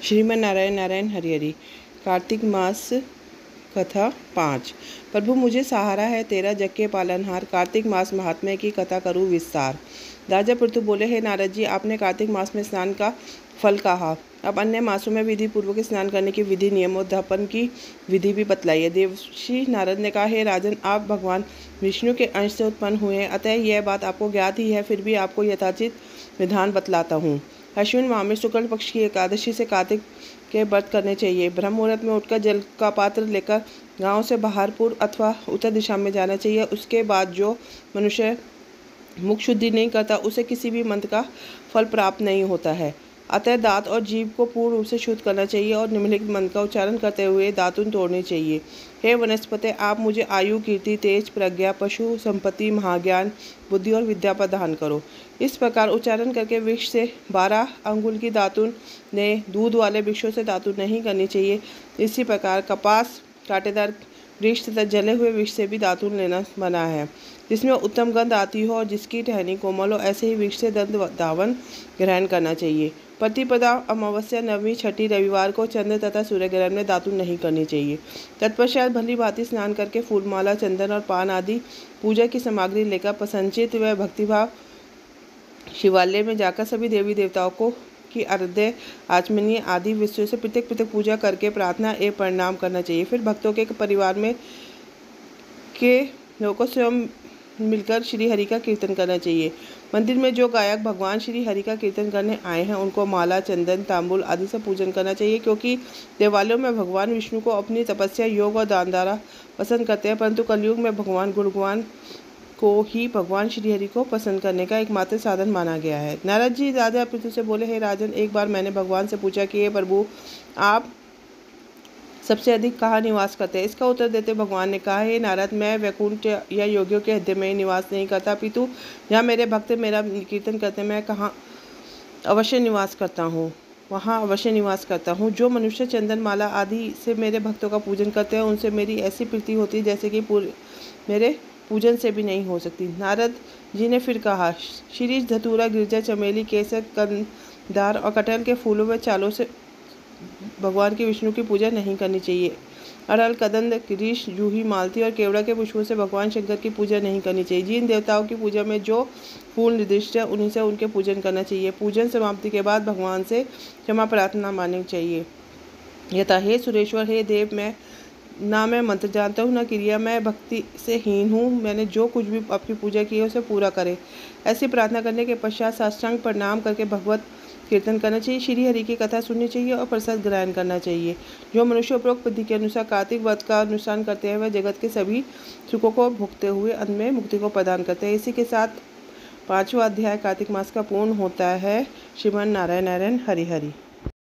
श्रीमन नारायण नारायण हरि हरि। कार्तिक मास कथा 5। प्रभु मुझे सहारा है तेरा, जग के पालनहार। कार्तिक मास महात्म्य की कथा करूँ विस्तार। राजा पृथु बोले, हे नारद जी, आपने कार्तिक मास में स्नान का फल कहा, अब अन्य मासों में विधि पूर्वक स्नान करने की विधि, नियमोद्यापन की विधि भी बतलाई है। देवर्षि नारद ने कहा, हे राजन, आप भगवान विष्णु के अंश से उत्पन्न हुए हैं, अतः यह बात आपको ज्ञात ही है, फिर भी आपको यथाचित विधान बतलाता हूँ। अश्विन माह में शुक्ल पक्ष की एकादशी से कार्तिक के व्रत करने चाहिए। ब्रह्म मुहूर्त में उठकर जल का पात्र लेकर गांव से बाहर पूर्व अथवा उत्तर दिशा में जाना चाहिए। उसके बाद जो मनुष्य मुख शुद्धि नहीं करता, उसे किसी भी मंत्र का फल प्राप्त नहीं होता है। अतः दांत और जीभ को पूर्ण रूप से शुद्ध करना चाहिए और निम्नलिखित मंत्र का उच्चारण करते हुए दातुन तोड़ने चाहिए। हे वनस्पति, आप मुझे आयु, कीर्ति, तेज, प्रज्ञा, पशु संपत्ति, महाज्ञान, बुद्धि और विद्या प्रदान करो। इस प्रकार उच्चारण करके वृक्ष से 12 अंगुल की दातुन ने दूध वाले वृक्षों से दातुन नहीं करनी चाहिए। इसी प्रकार कपास, कांटेदार वृक्ष तथा जले हुए वृक्ष से भी दातुन लेना मना है। जिसमें उत्तम गंध आती हो और जिसकी टहनी कोमल हो, ऐसे ही वृक्ष से दंत धावन ग्रहण करना चाहिए। प्रतिपदा, अमावस्या, नवमी, छठी, रविवार को चंद्र तथा सूर्य ग्रहण में दातुन नहीं करनी चाहिए। तत्पश्चात भली भांति स्नान करके फूलमाला, चंदन और पान आदि पूजा की सामग्री लेकर प्रसन्नचित्त व भक्तिभाव शिवालय में जाकर सभी देवी देवताओं को की आराध्य, आचमनीय आदि विषयों से पृथक पृथक पूजा करके प्रार्थना एवं प्रणाम करना चाहिए। फिर भक्तों के परिवार में के लोगों स्वयं मिलकर श्री हरि का कीर्तन करना चाहिए। मंदिर में जो गायक भगवान श्री हरि का कीर्तन करने आए हैं, उनको माला, चंदन, तांबुल आदि से पूजन करना चाहिए, क्योंकि देवालयों में भगवान विष्णु को अपनी तपस्या, योग और दान द्वारा पसंद करते हैं, परंतु कलयुग में भगवान गुणवान को ही भगवान श्री हरि को पसंद करने का एकमात्र साधन माना गया है। नारद जी राजा पृथु से बोले, हे राजन, एक बार मैंने भगवान से पूछा कि हे प्रभु, आप सबसे अधिक कहाँ निवास करते हैं? इसका उत्तर देते भगवान ने कहा, हे नारद, मैं वैकुंठ या योगियों के हृदय में निवास नहीं करता, पितु जहाँ मेरे भक्त मेरा कीर्तन करते मैं कहाँ अवश्य निवास करता हूँ, वहाँ अवश्य निवास करता हूँ। जो मनुष्य चंदन माला आदि से मेरे भक्तों का पूजन करते हैं, उनसे मेरी ऐसी प्रीति होती है जैसे कि मेरे पूजन से भी नहीं हो सकती। नारद जी ने फिर कहा, शीरीष, धतूरा, गिरजा, चमेली, केसर, कंदार और कटहल के फूलों व चालों से भगवान के विष्णु की पूजा नहीं करनी चाहिए। अड़हल, कदंब, गिरीश, जूही, मालती और केवड़ा के पुष्पों से भगवान शंकर की पूजा नहीं करनी चाहिए। जिन देवताओं की पूजा में जो फूल निर्दिष्ट है, उन्हीं से उनके पूजन करना चाहिए। पूजन समाप्ति के बाद भगवान से क्षमा प्रार्थना माननी चाहिए, यथा, हे सुरेश्वर, हे देव, मैं मंत्र जानता हूँ, न क्रिया, मैं भक्ति से हीन हूँ, मैंने जो कुछ भी आपकी पूजा की है उसे पूरा करे। ऐसी प्रार्थना करने के पश्चात साष्टांग प्रणाम करके भगवत कीर्तन करना चाहिए, श्री हरि की कथा सुननी चाहिए और प्रसाद ग्रहण करना चाहिए। जो मनुष्य उपरोक्त विधि के अनुसार कार्तिक व्रत का अनुष्ठान करते हैं, वह जगत के सभी सुखों को भोगते हुए अंत में मुक्ति को प्रदान करते हैं। इसी के साथ 5वां अध्याय कार्तिक मास का पूर्ण होता है। श्रीमन नारायण नारायण हरि हरि।